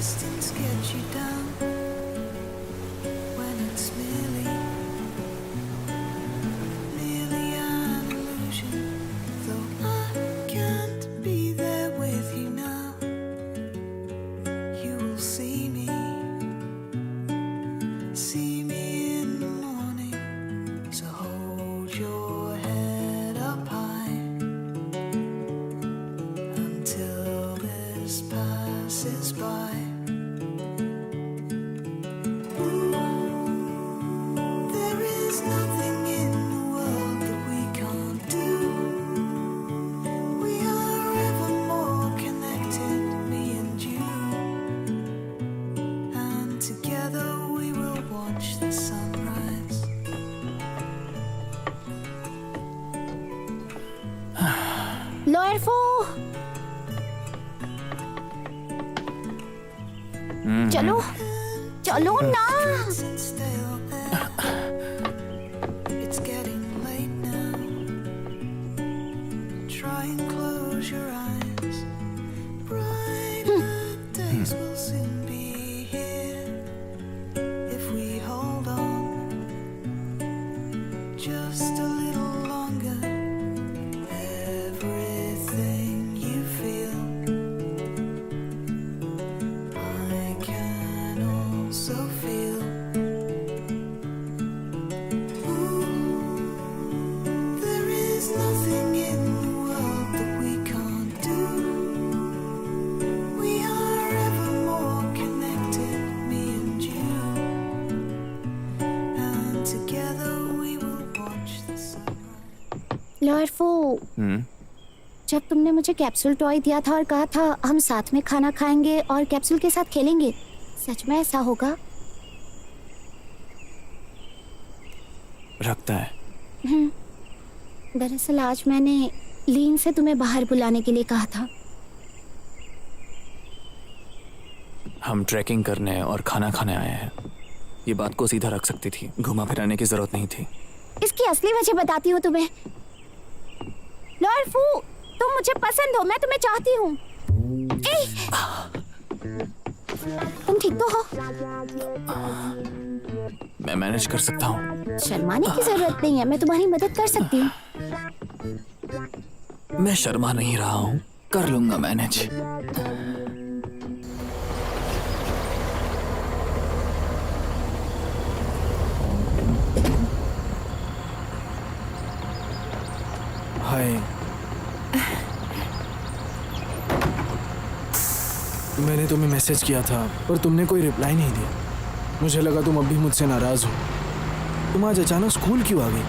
distance get you down when it's merely an illusion? Though I can't be there with you now, you will see me in the morning. So hold your head up high until this passes by. There is nothing in the world that we can't do. We are ever more connected, me and you. And together we will watch the sunrise. लॉयरफो, चलो चलो ना। Sit still there. It's getting late now. Try and close your eyes. Brighter days will soon be here if we hold on just a little longer. Everything you feel, I can also feel. There is nothing in the world that we can't do. We are ever more connected, me and you. And together we will watch the sunrise. लॉयरफो, जब तुमने मुझे capsule toy दिया था और कहा था हम साथ में खाना खाएंगे और कैप्सूल के साथ खेलेंगे, सच में ऐसा होगा? रखता है। दरअसल आज मैंने लीन से तुम्हें बाहर बुलाने के लिए कहा था। हम ट्रैकिंग करने और खाना खाने आए हैं। ये बात को सीधा रख सकती थी, घुमा फिराने की जरूरत नहीं थी। इसकी असली वजह बताती हूँ तुम्हें। लॉयरफू, तुम मुझे पसंद हो, मैं तुम्हें चाहती हूँ। तुम ठीक तो हो? मैं मैनेज कर सकता हूँ। शर्माने की जरूरत नहीं है, मैं तुम्हारी मदद कर सकती हूँ। मैं शर्मा नहीं रहा हूँ, कर लूंगा मैनेज। हाय, मैंने तुम्हें मैसेज किया था पर तुमने कोई रिप्लाई नहीं दिया। मुझे लगा तुम अब भी मुझसे नाराज हो। तुम आज अचानक स्कूल क्यों आ गई?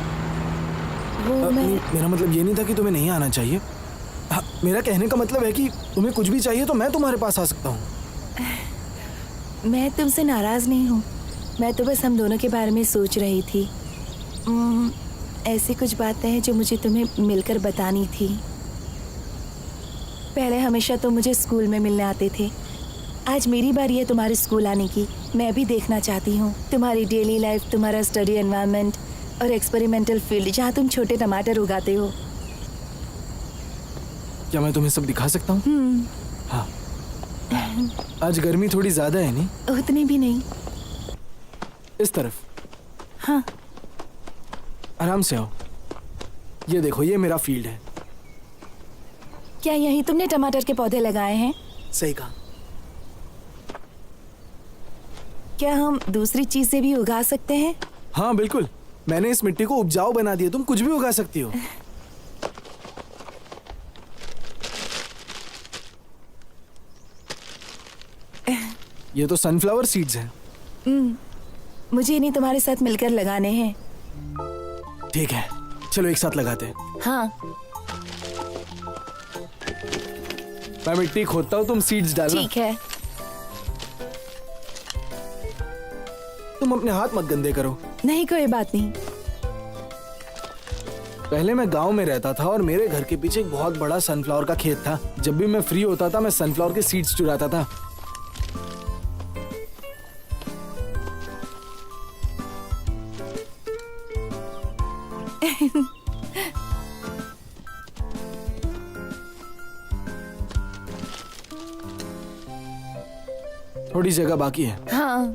मेरा मतलब ये नहीं था कि तुम्हें नहीं आना चाहिए। मेरा कहने का मतलब है कि तुम्हें कुछ भी चाहिए तो मैं तुम्हारे पास आ सकता हूँ। मैं तुमसे नाराज नहीं हूँ, मैं तो बस हम दोनों के बारे में सोच रही थी। ऐसी कुछ बातें हैं जो मुझे तुम्हें मिलकर बतानी थी। पहले हमेशा तुम मुझे स्कूल में मिलने आते थे, आज मेरी बारी है तुम्हारे स्कूल आने की। मैं भी देखना चाहती हूँ तुम्हारी डेली लाइफ, तुम्हारा स्टडी एनवायरनमेंट और एक्सपेरिमेंटल फील्ड जहाँ तुम छोटे टमाटर उगाते हो। क्या मैं तुम्हें सब दिखा सकता हूँ? हाँ। आज गर्मी थोड़ी ज्यादा है नहीं? उतनी भी नहीं। इस तरफ। हाँ। आराम से आओ। ये देखो, ये मेरा फील्ड है। क्या यही तुमने टमाटर के पौधे लगाए हैं? सही कहा। क्या हम दूसरी चीजें भी उगा सकते हैं? हाँ बिल्कुल, मैंने इस मिट्टी को उपजाऊ बना दिया, तुम कुछ भी उगा सकती हो। ये तो सनफ्लावर सीड्स हैं। मुझे इन्हें तुम्हारे साथ मिलकर लगाने हैं। ठीक है, चलो एक साथ लगाते हैं। हाँ। मैं मिट्टी खोदता हूँ, तुम सीड्स डालना। ठीक है। तुम अपने हाथ मत गंदे करो। नहीं, कोई बात नहीं। पहले मैं गांव में रहता था और मेरे घर के पीछे एक बहुत बड़ा सनफ्लावर का खेत था। जब भी मैं फ्री होता था मैं सनफ्लावर के सीड्स चुराता था। थोड़ी जगह बाकी है। हाँ।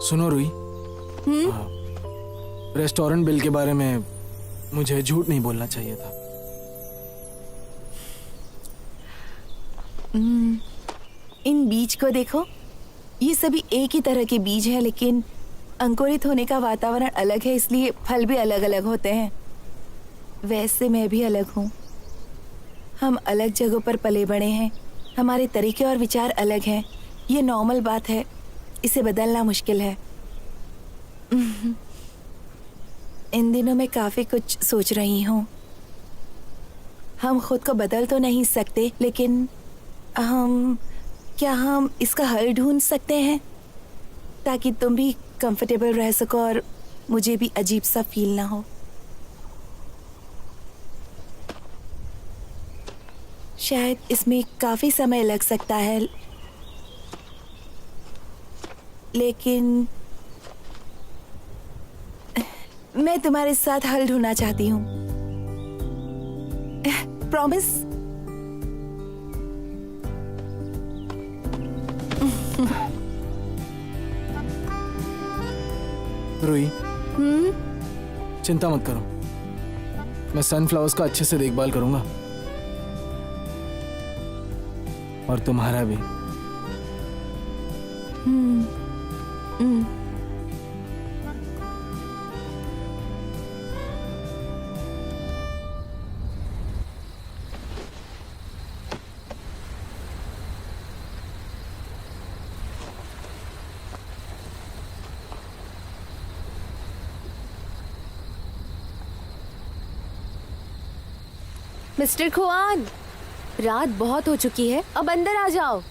सुनो रुई, रेस्टोरेंट बिल के बारे में मुझे झूठ नहीं बोलना चाहिए था। इन बीज को देखो, ये सभी एक ही तरह के बीज हैं, लेकिन अंकुरित होने का वातावरण अलग है, इसलिए फल भी अलग अलग होते हैं। वैसे मैं भी अलग हूँ। हम अलग जगहों पर पले बड़े हैं, हमारे तरीके और विचार अलग हैं। ये नॉर्मल बात है, इसे बदलना मुश्किल है। इन दिनों मैं काफी कुछ सोच रही हूँ। हम खुद को बदल तो नहीं सकते, लेकिन क्या हम इसका हल ढूंढ सकते हैं ताकि तुम भी कंफर्टेबल रह सको और मुझे भी अजीब सा फील ना हो। शायद इसमें काफी समय लग सकता है, लेकिन मैं तुम्हारे साथ हल ढूंढना चाहती हूँ। प्रॉमिस? रुई, चिंता मत करो, मैं सनफ्लावर्स का अच्छे से देखभाल करूंगा और तुम्हारा भी। मिस्टर खुआन, रात बहुत हो चुकी है, अब अंदर आ जाओ।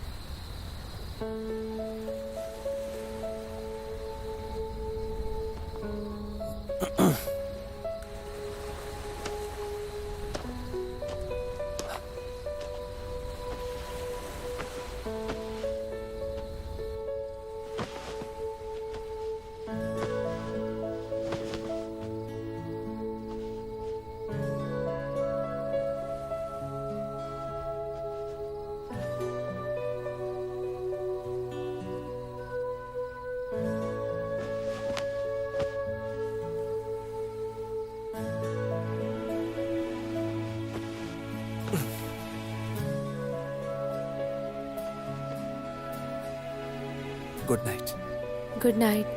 Good night. Good night.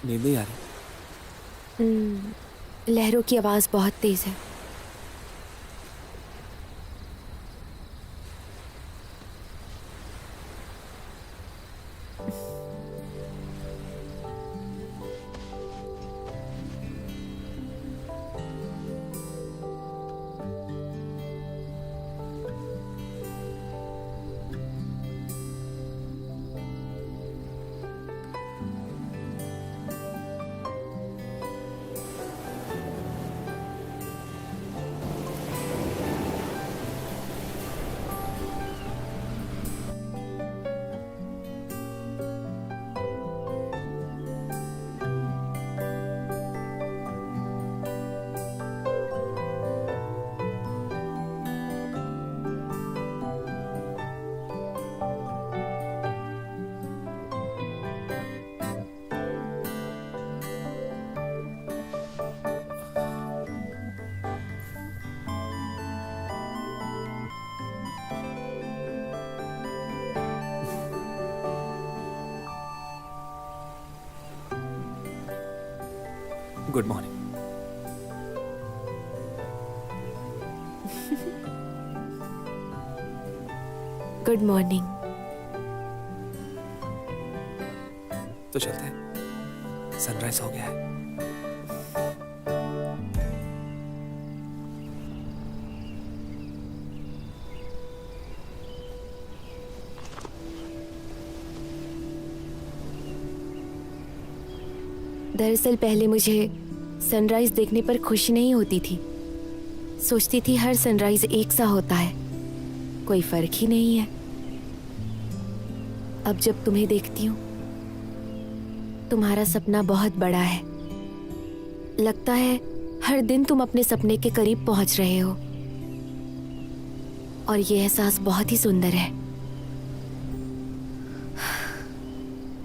नींद नहीं आ रही? लहरों की आवाज बहुत तेज है। Good morning. Good morning. तो चलते हैं, सनराइज हो गया है। दरअसल पहले मुझे सनराइज देखने पर खुशी नहीं होती थी। सोचती थी हर सनराइज एक सा होता है, कोई फर्क ही नहीं है। अब जब तुम्हें देखती हूँ, तुम्हारा सपना बहुत बड़ा है। लगता है हर दिन तुम अपने सपने के करीब पहुंच रहे हो, और ये एहसास बहुत ही सुंदर है।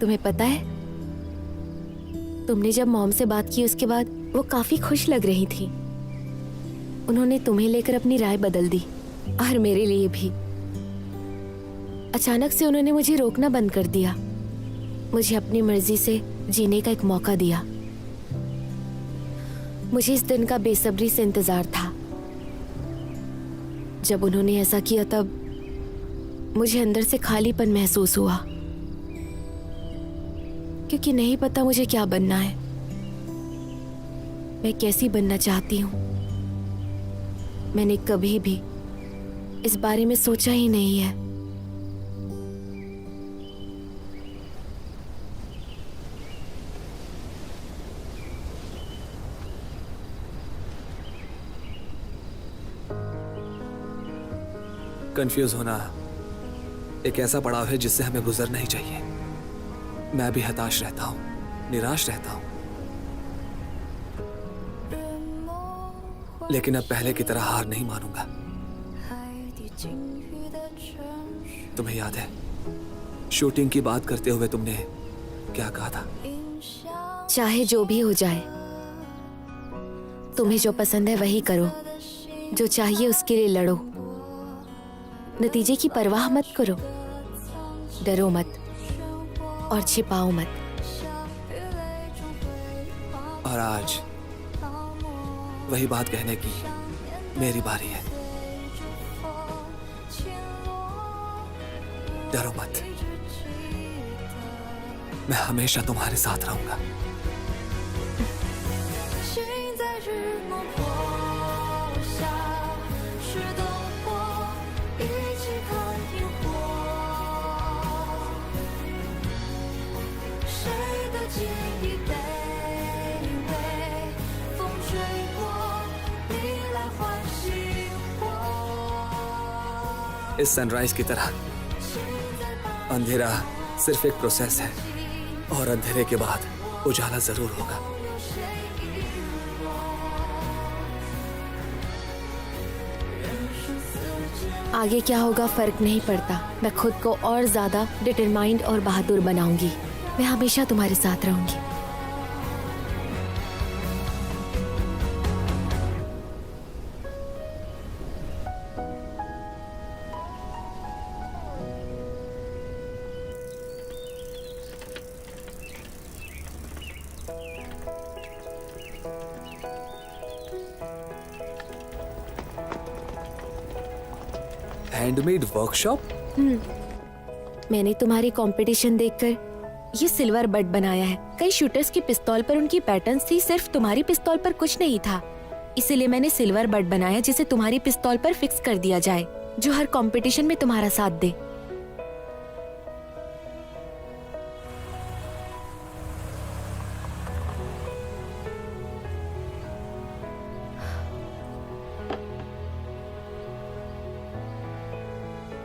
तुम्हें पता है, तुमने जब मॉम से बात की उसके बाद वो काफी खुश लग रही थी। उन्होंने तुम्हें लेकर अपनी राय बदल दी, और मेरे लिए भी। अचानक से उन्होंने मुझे रोकना बंद कर दिया, मुझे अपनी मर्जी से जीने का एक मौका दिया। मुझे इस दिन का बेसब्री से इंतजार था। जब उन्होंने ऐसा किया तब मुझे अंदर से खालीपन महसूस हुआ, क्योंकि नहीं पता मुझे क्या बनना है, मैं कैसी बनना चाहती हूँ। मैंने कभी भी इस बारे में सोचा ही नहीं है। कंफ्यूज होना एक ऐसा पड़ाव है जिससे हमें गुजरना ही चाहिए। मैं भी हताश रहता हूँ, निराश रहता हूँ, लेकिन अब पहले की तरह हार नहीं मानूंगा। तुम्हें याद है शूटिंग की बात करते हुए तुमने क्या कहा था? चाहे जो भी हो जाए, तुम्हें जो पसंद है वही करो, जो चाहिए उसके लिए लड़ो, नतीजे की परवाह मत करो, डरो मत और छिपाओ मत। और आज वही बात कहने की मेरी बारी है। डरो मत, मैं हमेशा तुम्हारे साथ रहूंगा। 心在日落坡下，是灯火，一起看萤火。谁的记忆卑微，风吹过，你来唤醒我。 इस सनराइज की तरह अंधेरा सिर्फ एक प्रोसेस है, और अंधेरे के बाद उजाला जरूर होगा। आगे क्या होगा फर्क नहीं पड़ता। मैं खुद को और ज्यादा डिटरमाइंड और बहादुर बनाऊंगी। मैं हमेशा तुम्हारे साथ रहूंगी। Handmade workshop? मैंने तुम्हारी कंपटीशन देखकर ये सिल्वर बड बनाया है। कई शूटर्स की पिस्तौल पर उनकी पैटर्न्स थी, सिर्फ तुम्हारी पिस्तौल पर कुछ नहीं था। इसीलिए मैंने सिल्वर बड बनाया, जिसे तुम्हारी पिस्तौल पर फिक्स कर दिया जाए, जो हर कंपटीशन में तुम्हारा साथ दे।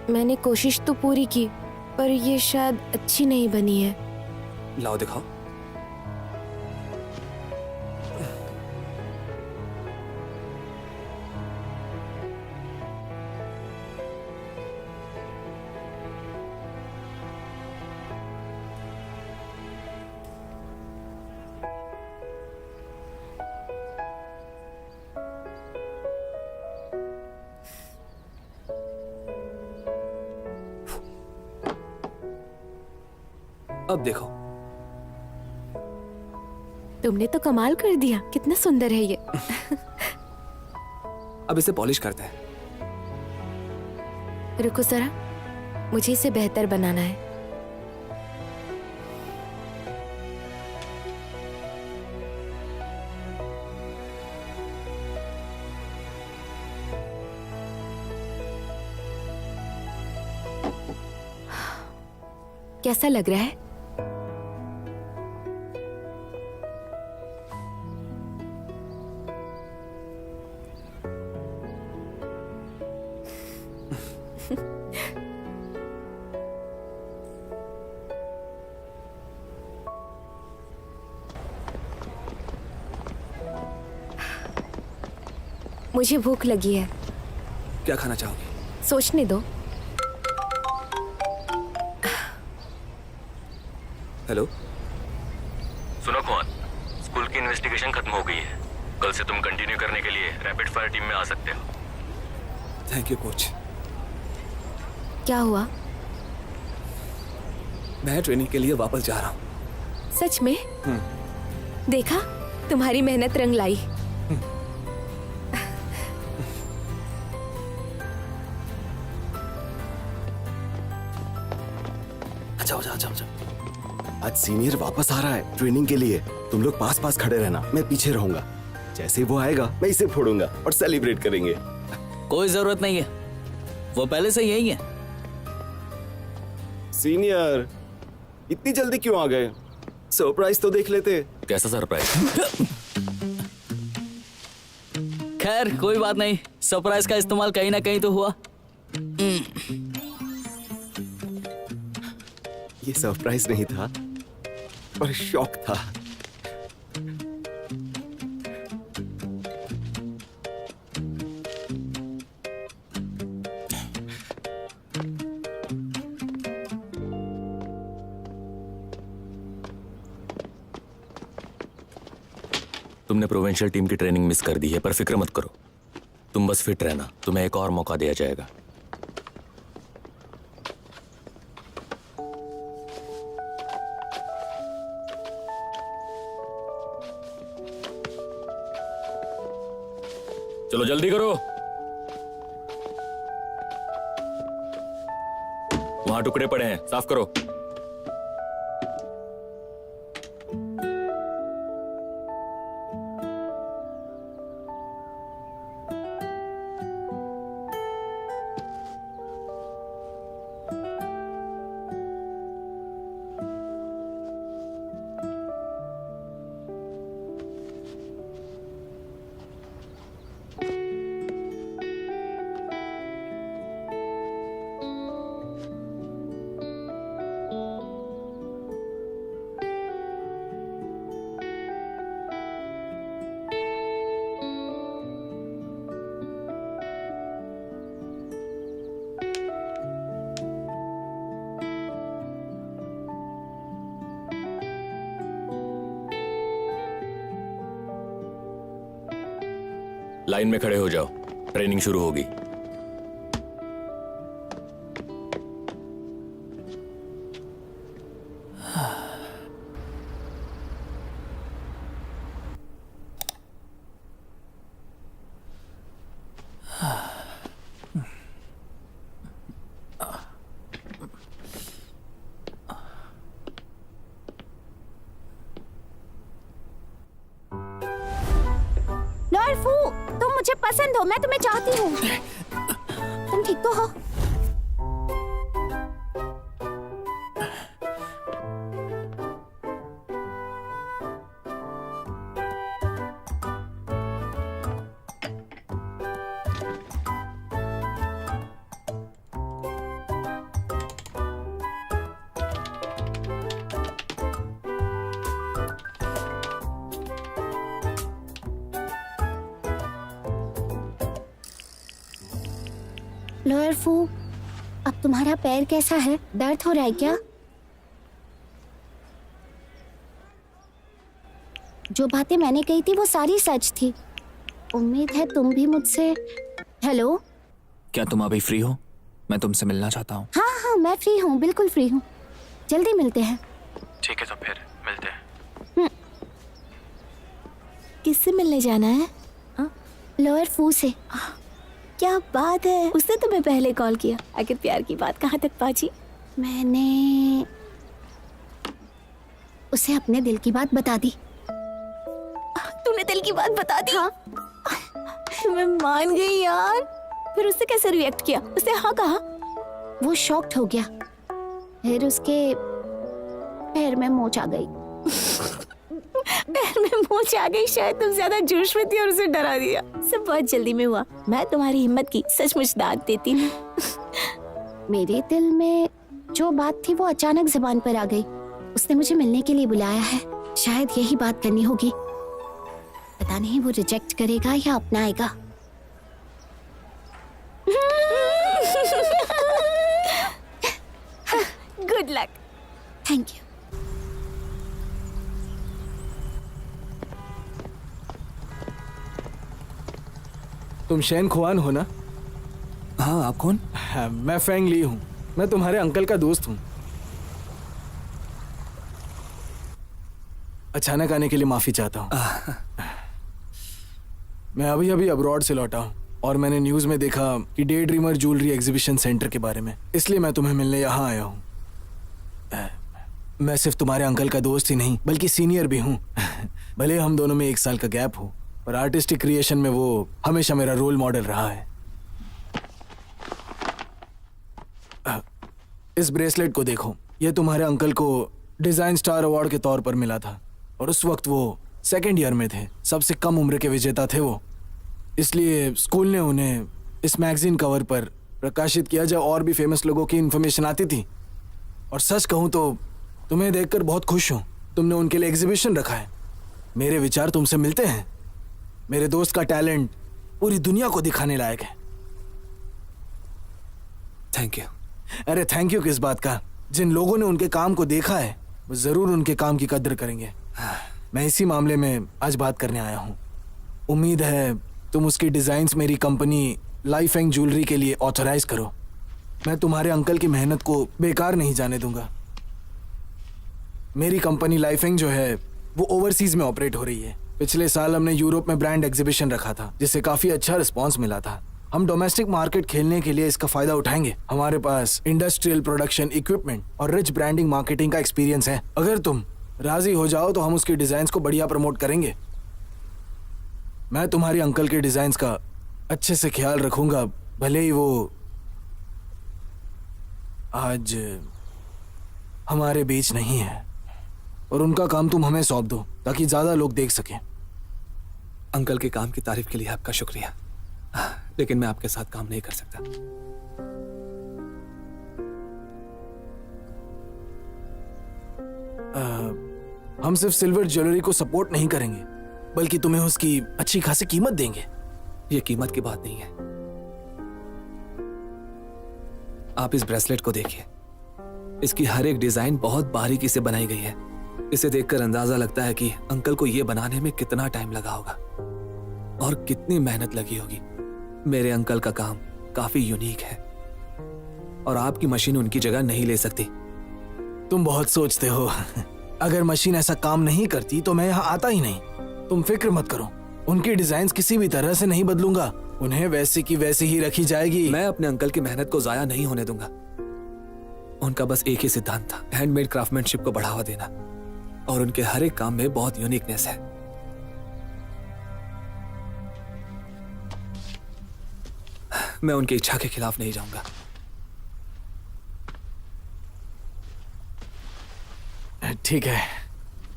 मैंने कोशिश तो पूरी की, पर ये शायद अच्छी नहीं बनी है। लाओ दिखाओ। अब देखो। तुमने तो कमाल कर दिया, कितना सुंदर है ये। अब इसे पॉलिश करते हैं। रुको जरा। मुझे इसे बेहतर बनाना है। कैसा लग रहा है? मुझे भूख लगी है। क्या खाना चाहोगी? सोचने दो। हेलो, सुनो कौन, स्कूल की इन्वेस्टिगेशन खत्म हो गई है। कल से तुम कंटिन्यू करने के लिए रैपिड फायर टीम में आ सकते हो। Thank you coach. क्या हुआ? मैं ट्रेनिंग के लिए वापस जा रहा हूँ। सच में? देखा, तुम्हारी मेहनत रंग लाई। जाओ जाओ जाओ जाओ। आज सीनियर वापस आ रहा है ट्रेनिंग के लिए। तुम लोग पास पास खड़े रहना, मैं पीछे रहूंगा। जैसे वो आएगा मैं इसे फोड़ूंगा और सेलिब्रेट करेंगे। कोई जरूरत नहीं है, वो पहले से यही है। सीनियर इतनी जल्दी क्यों आ गए? सरप्राइज तो देख लेते। कैसा सरप्राइज? खैर कोई बात नहीं, सरप्राइज का इस्तेमाल कहीं ना कहीं तो हुआ। ये सरप्राइज नहीं था पर शॉक था। तुमने प्रोविंशियल टीम की ट्रेनिंग मिस कर दी है, पर फिक्र मत करो, तुम बस फिट रहना, तुम्हें एक और मौका दिया जाएगा। चलो जल्दी करो। वहां टुकड़े पड़े हैं, साफ करो। लाइन में खड़े हो जाओ, ट्रेनिंग शुरू होगी। लॉर्फू, तुम मुझे पसंद हो, मैं तुम्हें चाहती हूँ। तुम ठीक तो हो? लॉर्फू, अब तुम्हारा पैर कैसा है? दर्द हो रहा है क्या? जो बातें मैंने कही थी वो सारी सच थी। उम्मीद है तुम भी मुझसे। हेलो, क्या तुम अभी फ्री हो? मैं तुमसे मिलना चाहता हूँ। हाँ हाँ, मैं फ्री हूँ, बिल्कुल फ्री हूँ। जल्दी मिलते हैं। ठीक है तो फिर मिलते हैं। किससे मिलने जाना है? लॉर्फू से। क्या बात है, उसने तुम्हें पहले कॉल किया। आखिर प्यार की बात कहाँ तक पहुंची? मैंने उसे अपने दिल की बात बता दी। तूने दिल की बात बता दी? हाँ। मैं मान गई यार। फिर उसने कैसे रिएक्ट किया? उसने हाँ कहा? वो शॉक्ड हो गया, फिर उसके पैर में मोच आ गई। पैर में मोच आ गई। शायद तुम ज्यादा जोश में थी और उसे डरा दिया। सब बहुत जल्दी में हुआ। मैं तुम्हारी हिम्मत की सचमुच दाद देती हूँ। मेरे दिल में जो बात थी वो अचानक जुबान पर आ गई। उसने मुझे मिलने के लिए बुलाया है। शायद यही बात करनी होगी। पता नहीं वो रिजेक्ट करेगा या अपनाएगा। Good luck. Thank you. तुम शैन खुआन हो ना? हाँ, आप कौन? हाँ, मैं फेंग ली हूँ। मैं तुम्हारे अंकल का दोस्त हूँ। अचानक आने के लिए माफी चाहता हूँ। मैं अभी अभी अब्रॉड से लौटा हूँ और मैंने न्यूज में देखा कि day dreamer jewellery exhibition centre के बारे में, इसलिए मैं तुम्हें मिलने यहाँ आया हूँ। मैं सिर्फ तुम्हारे अंकल का दोस्त ही नहीं बल्कि सीनियर भी हूँ। भले हम दोनों में 1 साल का गैप हो, पर आर्टिस्टिक क्रिएशन में वो हमेशा मेरा रोल मॉडल रहा है। इस ब्रेसलेट को देखो, ये तुम्हारे अंकल को डिजाइन स्टार अवार्ड के तौर पर मिला था और उस वक्त वो 2nd ईयर में थे। सबसे कम उम्र के विजेता थे वो, इसलिए स्कूल ने उन्हें इस मैगजीन कवर पर प्रकाशित किया जब और भी फेमस लोगों की इन्फॉर्मेशन आती थी। और सच कहूँ तो तुम्हें देखकर बहुत खुश हूँ। तुमने उनके लिए एग्जीबिशन रखा है। मेरे विचार तुमसे मिलते हैं। मेरे दोस्त का टैलेंट पूरी दुनिया को दिखाने लायक है। Thank you. अरे थैंक यू किस बात का? जिन लोगों ने उनके काम को देखा है वो जरूर उनके काम की कद्र करेंगे। मैं इसी मामले में आज बात करने आया हूँ। उम्मीद है तुम उसकी डिजाइन्स मेरी कंपनी लाइफेंग ज्वेलरी के लिए ऑथराइज करो। मैं तुम्हारे अंकल की मेहनत को बेकार नहीं जाने दूंगा। मेरी कंपनी लाइफेंग जो है वो ओवरसीज में ऑपरेट हो रही है। पिछले साल हमने यूरोप में ब्रांड एग्जीबिशन रखा था जिससे काफी अच्छा रिस्पांस मिला था। हम डोमेस्टिक मार्केट खेलने के लिए इसका फायदा उठाएंगे। हमारे पास इंडस्ट्रियल प्रोडक्शन इक्विपमेंट और रिच ब्रांडिंग मार्केटिंग का एक्सपीरियंस है। अगर तुम राजी हो जाओ तो हम उसकी डिजाइन्स को बढ़िया प्रमोट करेंगे। मैं तुम्हारे अंकल के डिजाइन्स का अच्छे से ख्याल रखूंगा, भले ही वो आज हमारे बीच नहीं है। और उनका काम तुम हमें सौंप दो ताकि ज्यादा लोग देख सकें। अंकल के काम की तारीफ के लिए आपका शुक्रिया, लेकिन मैं आपके साथ काम नहीं कर सकता। हम सिर्फ सिल्वर ज्वेलरी को सपोर्ट नहीं करेंगे बल्कि तुम्हें उसकी अच्छी खासी कीमत देंगे। ये कीमत की बात नहीं है। आप इस ब्रेसलेट को देखिए। इसकी हर एक डिजाइन बहुत बारीकी से बनाई गई है। इसे देखकर अंदाजा लगता है कि अंकल को यह बनाने में कितना टाइम लगा होगा और कितनी मेहनत लगी होगी। मेरे अंकल का काम काफी यूनिक है और आपकी मशीन उनकी जगह नहीं ले सकती। तुम बहुत सोचते हो। अगर मशीन ऐसा काम नहीं करती तो मैं यहाँ आता ही नहीं। तुम फिक्र मत करो, उनकी डिजाइन्स किसी भी तरह से नहीं बदलूंगा। उन्हें वैसे की वैसे ही रखी जाएगी। मैं अपने अंकल की मेहनत को जाया नहीं होने दूंगा। उनका बस एक ही सिद्धांत था, हैंडमेड क्राफ्टमैनशिप को बढ़ावा देना, और उनके हर एक काम में बहुत यूनिकनेस है। मैं उनकी इच्छा के खिलाफ नहीं जाऊंगा। ठीक है,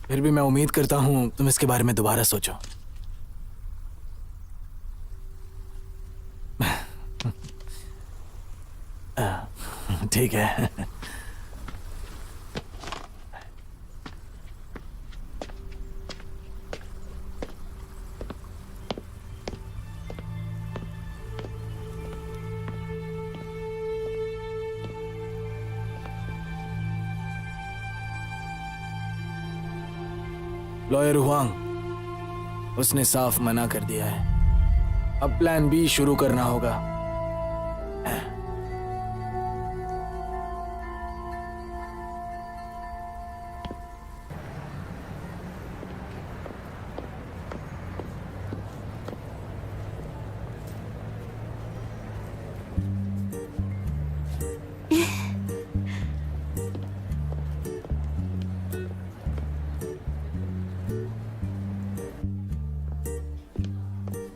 फिर भी मैं उम्मीद करता हूं तुम इसके बारे में दोबारा सोचो। ठीक है। लॉयर हुआंग, उसने साफ मना कर दिया है। अब प्लान बी शुरू करना होगा।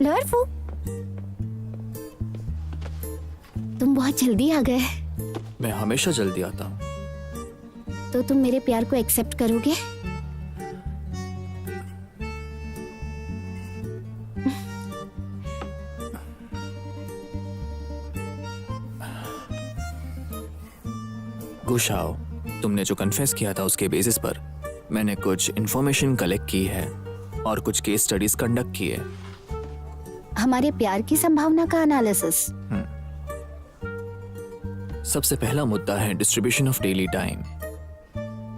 लर्फू, तुम बहुत जल्दी आ गए। मैं हमेशा जल्दी आता हूँ। तो तुम मेरे प्यार को एक्सेप्ट करोगे? गुशाओ, तुमने जो कन्फेस किया था उसके बेसिस पर मैंने कुछ इन्फॉर्मेशन कलेक्ट की है और कुछ केस स्टडीज कंडक्ट की है। हमारे प्यार की संभावना का एनालिसिस। सबसे पहला मुद्दा है डिस्ट्रीब्यूशन ऑफ डेली टाइम।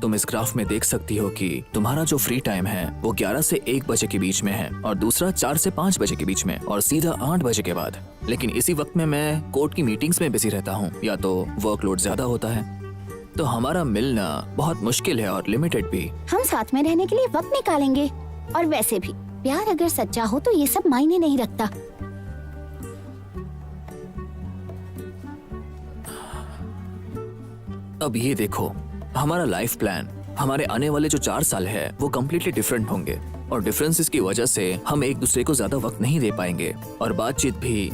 तुम इस ग्राफ में देख सकती हो कि तुम्हारा जो फ्री टाइम है वो 11 से 1 बजे के बीच में है और दूसरा 4 से 5 बजे के बीच में और सीधा 8 बजे के बाद। लेकिन इसी वक्त में मैं कोर्ट की मीटिंग्स में बिजी रहता हूँ या तो वर्कलोड ज्यादा होता है, तो हमारा मिलना बहुत मुश्किल है और लिमिटेड भी। हम साथ में रहने के लिए वक्त निकालेंगे, और वैसे भी प्यार अगर सच्चा हो तो ये सब मायने नहीं रखता। अब ये देखो, हमारा लाइफ प्लान हमारे आने वाले जो 4 साल है वो कम्प्लीटली डिफरेंट होंगे और डिफरेंसेस की वजह से हम एक दूसरे को ज्यादा वक्त नहीं दे पाएंगे और बातचीत भी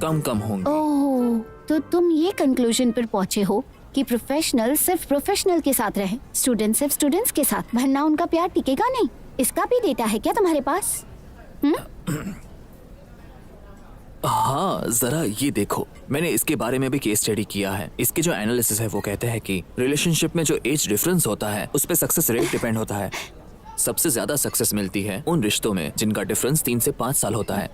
कम होंगी। ओह, तो तुम ये कंक्लूजन पर पहुंचे हो कि प्रोफेशनल सिर्फ प्रोफेशनल के साथ रहे, स्टूडेंट सिर्फ स्टूडेंट्स के साथ, वरना उनका प्यार टिकेगा नहीं। इसका भी डेटा है क्या तुम्हारे पास? हाँ, जरा ये देखो, मैंने इसके बारे में भी केस स्टडी किया है। इसके जो एनालिसिस है वो कहते हैं कि रिलेशनशिप में जो एज डिफरेंस होता है उस पे सक्सेस रेट डिपेंड होता है। सबसे ज्यादा सक्सेस मिलती है उन रिश्तों में जिनका डिफरेंस 3 से 5 साल होता है,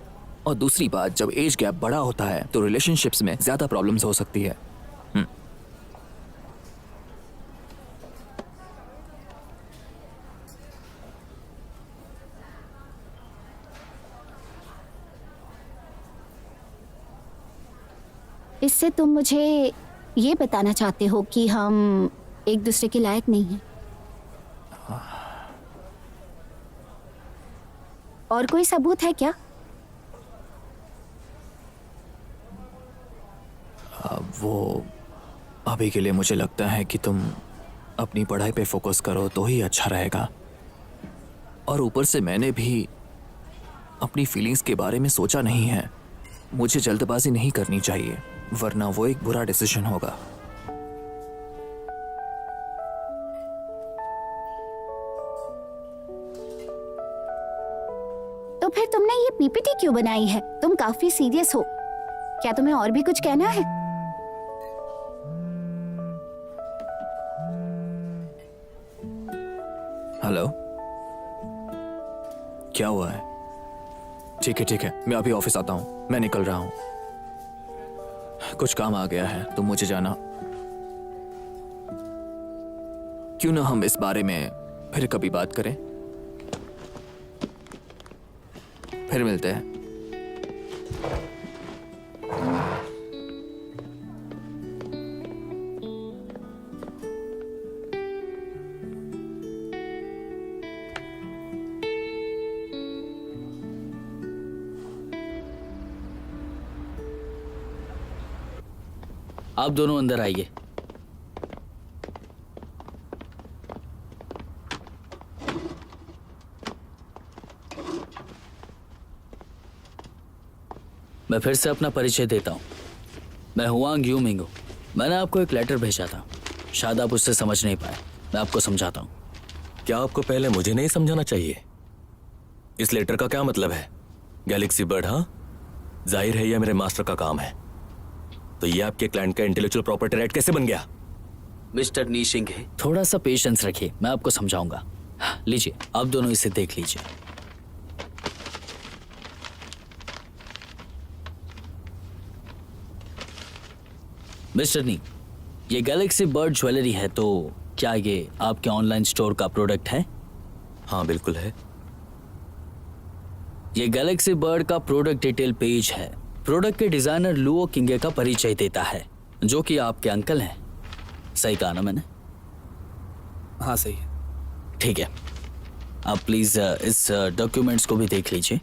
और दूसरी बात, जब एज गैप बड़ा होता है तो रिलेशनशिप्स में ज्यादा प्रॉब्लम्स हो सकती है। इससे तुम मुझे ये बताना चाहते हो कि हम एक दूसरे के लायक नहीं हैं? और कोई सबूत है क्या? वो अभी के लिए मुझे लगता है कि तुम अपनी पढ़ाई पे फोकस करो तो ही अच्छा रहेगा। और ऊपर से मैंने भी अपनी फीलिंग्स के बारे में सोचा नहीं है। मुझे जल्दबाजी नहीं करनी चाहिए, वरना वो एक बुरा डिसीजन होगा। तो फिर तुमने ये पीपीटी क्यों बनाई है? तुम काफी सीरियस हो। क्या तुम्हें और भी कुछ कहना है? हेलो, क्या हुआ है? ठीक है, मैं अभी ऑफिस आता हूँ, मैं निकल रहा हूँ। कुछ काम आ गया है तो मुझे जाना। क्यों ना हम इस बारे में फिर कभी बात करें? फिर मिलते हैं। आप दोनों अंदर आइए। मैं फिर से अपना परिचय देता हूं। मैं हुआंग यूमिंग हूं। मैंने आपको एक लेटर भेजा था, शायद आप उससे समझ नहीं पाए। मैं आपको समझाता हूं। क्या आपको पहले मुझे नहीं समझाना चाहिए? इस लेटर का क्या मतलब है? गैलेक्सी बर्ड, हाँ? जाहिर है यह मेरे मास्टर का काम है। तो ये आपके क्लाइंट का इंटेलेक्चुअल प्रॉपर्टी राइट कैसे बन गया? मिस्टर नीशिंगे, थोड़ा सा पेशेंस रखिए, मैं आपको समझाऊंगा। लीजिए, आप दोनों इसे देख लीजिए। मिस्टर नी, ये गैलेक्सी बर्ड ज्वेलरी है, तो क्या ये आपके ऑनलाइन स्टोर का प्रोडक्ट है? हाँ बिल्कुल है। ये गैलेक्सी बर्ड का प्रोडक्ट डिटेल पेज है। प्रोडक्ट के डिजाइनर लुओ किंगे का परिचय देता है, जो कि आपके अंकल हैं। सही कहा ना मैंने? हाँ सही है। ठीक है, आप प्लीज इस डॉक्यूमेंट्स को भी देख लीजिए।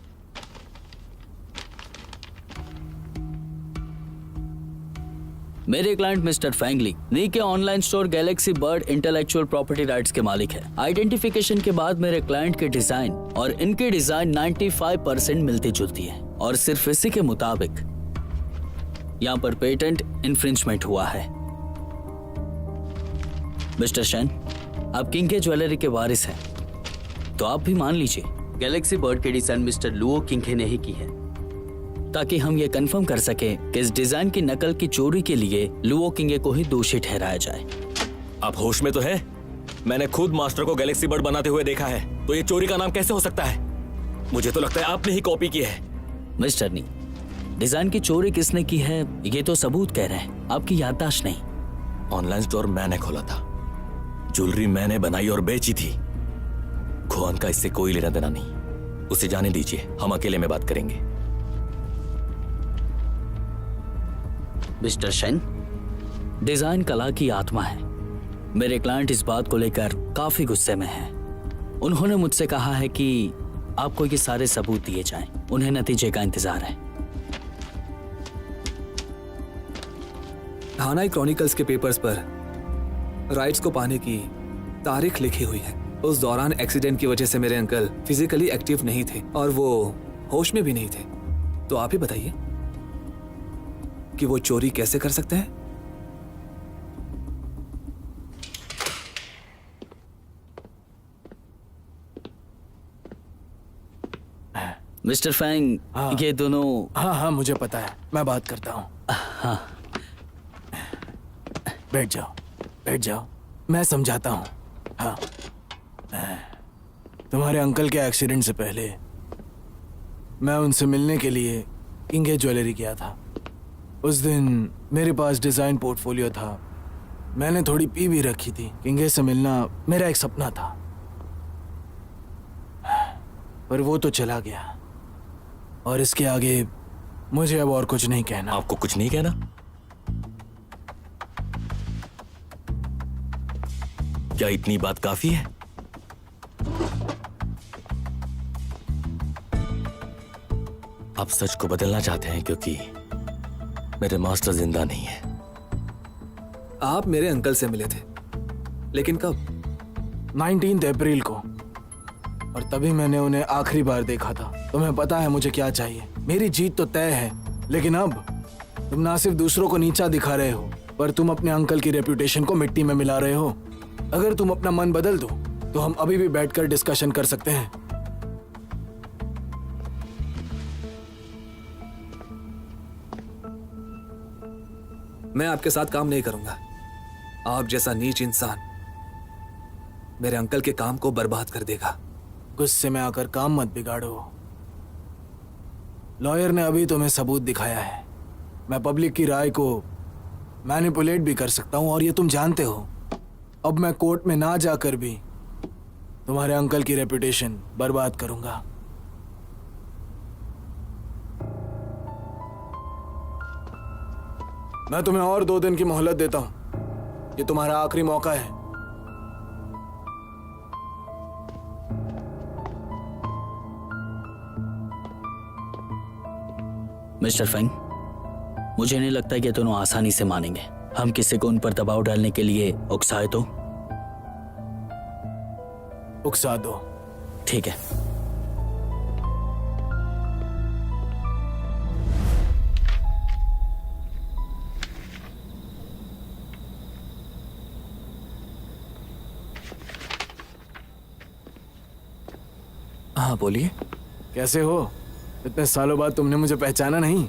मेरे क्लाइंट मिस्टर फैंगली नी के online store Galaxy bird intellectual property rights के मालिक है। आइडेंटिफिकेशन के बाद मेरे क्लाइंट के डिजाइन और इनके डिजाइन 95% मिलती जुलती है और सिर्फ इसी के मुताबिक यहाँ पर पेटेंट इन्फ्रिंजमेंट हुआ है। मिस्टर शैन, आप किंग के ज्वेलरी के वारिस हैं, तो आप भी मान लीजिए गैलेक्सी बर्ड के डिजाइन मिस्टर लुओ किंगे ने ही की है, ताकि हम ये कंफर्म कर सके कि इस डिजाइन की नकल की चोरी के लिए लुओ किंगे को ही दोषी ठहराया जाए। आप होश में तो है? मैंने खुद मास्टर को गैलेक्सी बर्ड बनाते हुए देखा है, तो ये चोरी का नाम कैसे हो सकता है? मुझे तो लगता है आपने ही कॉपी की है। मिस्टर नी, डिजाइन की चोरी किसने की है ये तो सबूत कह रहे हैं, आपकी याददाश्त नहीं। ऑनलाइन स्टोर मैंने खोला था, ज्वेलरी मैंने बनाई और बेची थी। खोहन का इससे कोई लेना देना नहीं। उसे जाने दीजिए, हम अकेले में बात करेंगे। मिस्टर शेन, डिजाइन कला की आत्मा है। मेरे क्लाइंट इस बात को लेकर काफी गुस्से में हैं। उन्होंने मुझसे कहा है कि आपको ये सारे सबूत दिए जाएं। उन्हें नतीजे का इंतजार है। हानाई क्रॉनिकल्स के पेपर्स पर राइट्स को पाने की तारीख लिखी हुई है। उस दौरान एक्सीडेंट की वजह से मेरे अंकल फिजिकली एक्टिव नहीं थे और वो होश में भी नहीं थे। तो आप ही बताइए कि वो चोरी कैसे कर सकते हैं? मिस्टर फैंग, हाँ। ये दोनों। हाँ हाँ मुझे पता है, मैं बात करता हूँ। हाँ, बैठ जाओ, मैं समझाता हूँ। हाँ, तुम्हारे अंकल के एक्सीडेंट से पहले मैं उनसे मिलने के लिए किंगे ज्वेलरी गया था। उस दिन मेरे पास डिजाइन पोर्टफोलियो था। मैंने थोड़ी पी भी रखी थी। किंगे से मिलना मेरा एक सपना था, पर वो तो चला गया और इसके आगे मुझे अब और कुछ नहीं कहना। आपको कुछ नहीं कहना? क्या इतनी बात काफी है? आप सच को बदलना चाहते हैं क्योंकि मेरे मास्टर जिंदा नहीं है। आप मेरे अंकल से मिले थे, लेकिन कब? 19 अप्रैल को, और तभी मैंने उन्हें आखिरी बार देखा था। तुम्हें पता है मुझे क्या चाहिए। मेरी जीत तो तय है, लेकिन अब तुम ना सिर्फ दूसरों को नीचा दिखा रहे हो, पर तुम अपने अंकल की रेपुटेशन को मिट्टी में मिला रहे हो। अगर तुम अपना मन बदल दो तो हम अभी भी बैठकर डिस्कशन कर सकते हैं। मैं आपके साथ काम नहीं करूंगा। आप जैसा नीच इंसान मेरे अंकल के काम को बर्बाद कर देगा। गुस्से में आकर काम मत बिगाड़ो। लॉयर ने अभी तुम्हें सबूत दिखाया है। मैं पब्लिक की राय को मैनिपुलेट भी कर सकता हूं और ये तुम जानते हो। अब मैं कोर्ट में ना जाकर भी तुम्हारे अंकल की रेपुटेशन बर्बाद करूंगा। मैं तुम्हें और 2 दिन की मोहलत देता हूं। ये तुम्हारा आखिरी मौका है। मिस्टर फैंग, मुझे नहीं लगता कि दोनों आसानी से मानेंगे। हम किसी को उन पर दबाव डालने के लिए उकसाए तो? उकसा दो। ठीक है। हाँ बोलिए। कैसे हो? इतने सालों बाद तुमने मुझे पहचाना नहीं?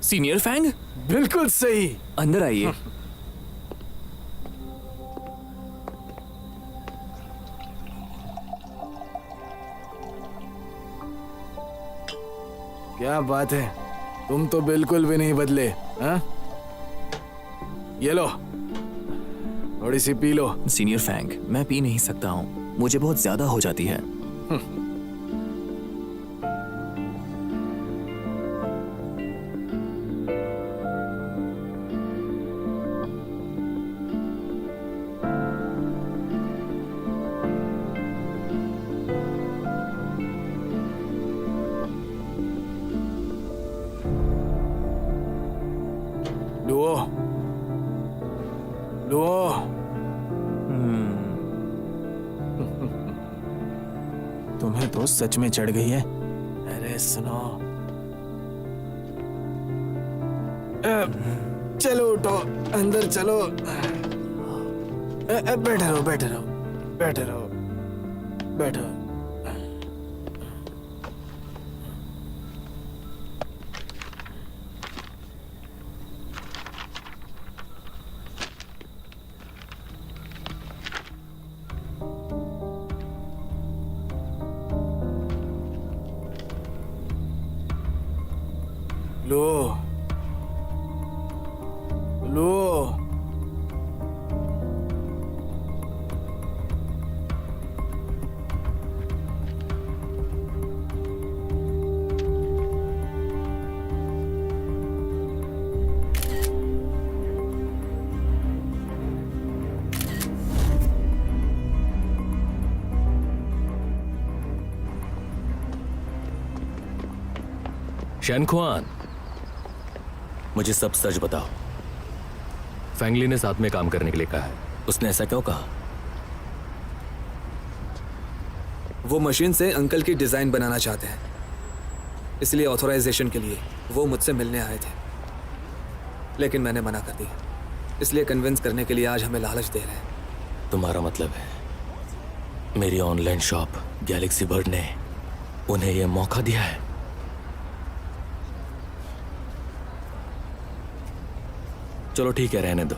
सीनियर फैंग, बिल्कुल सही। अंदर आइए। क्या बात है, तुम तो बिल्कुल भी नहीं बदले। हाँ? ये लो, थोड़ी C P low. Senior Fang, मैं पी नहीं सकता हूँ, मुझे बहुत ज्यादा हो जाती है। तुम्हें तो सच में चढ़ गई है। अरे सुनो, चलो उठो, अंदर चलो। बैठे रहो, बैठे रहो, बैठे रहो, बैठो। लो लो, शैनख्वान, मुझे सब सच बताओ। फैंगली ने साथ में काम करने के लिए कहा है, उसने ऐसा क्यों कहा? वो मशीन से अंकल की डिजाइन बनाना चाहते हैं, इसलिए ऑथराइजेशन के लिए वो मुझसे मिलने आए थे, लेकिन मैंने मना कर दिया। इसलिए कन्विंस करने के लिए आज हमें लालच दे रहे हैं। तुम्हारा मतलब है मेरी ऑनलाइन शॉप गैलेक्सी बर्ड ने उन्हें यह मौका दिया है? चलो ठीक है, रहने दो।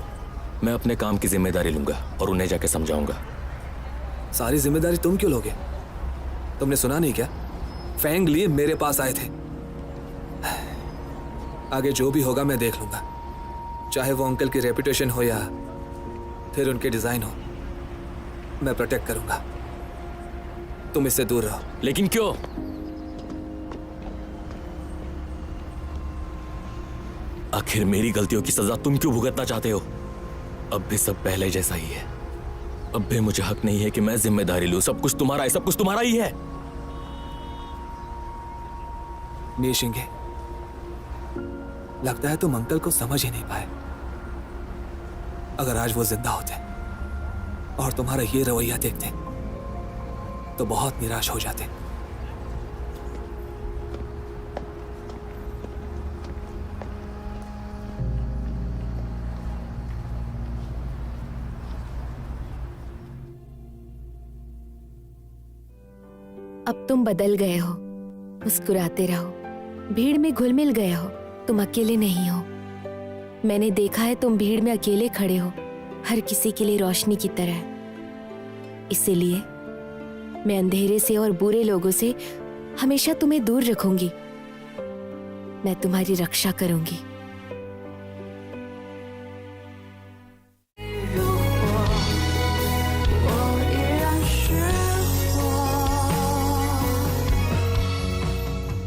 मैं अपने काम की जिम्मेदारी लूंगा और उन्हें जाके समझाऊंगा। सारी जिम्मेदारी तुम क्यों लोगे? तुमने सुना नहीं क्या? फैंग ली मेरे पास आए थे। आगे जो भी होगा मैं देख लूंगा, चाहे वो अंकल की रेपुटेशन हो या फिर उनके डिजाइन हो, मैं प्रोटेक्ट करूंगा। तुम इससे दूर रहो। लेकिन क्यों? आखिर मेरी गलतियों की सजा तुम क्यों भुगतना चाहते हो? अब भी सब पहले जैसा ही है। अब भी मुझे हक नहीं है कि मैं जिम्मेदारी लूं। सब कुछ तुम्हारा है, सब कुछ तुम्हारा ही है। नीशिंगे, लगता है तुम अंकल को समझ ही नहीं पाए। अगर आज वो जिंदा होते और तुम्हारा ये रवैया देखते तो बहुत निराश हो जाते। अब तुम बदल गए हो, मुस्कुराते रहो, भीड़ में घुल मिल गए हो, तुम अकेले नहीं हो। मैंने देखा है तुम भीड़ में अकेले खड़े हो, हर किसी के लिए रोशनी की तरह। इसीलिए मैं अंधेरे से और बुरे लोगों से हमेशा तुम्हें दूर रखूंगी। मैं तुम्हारी रक्षा करूंगी।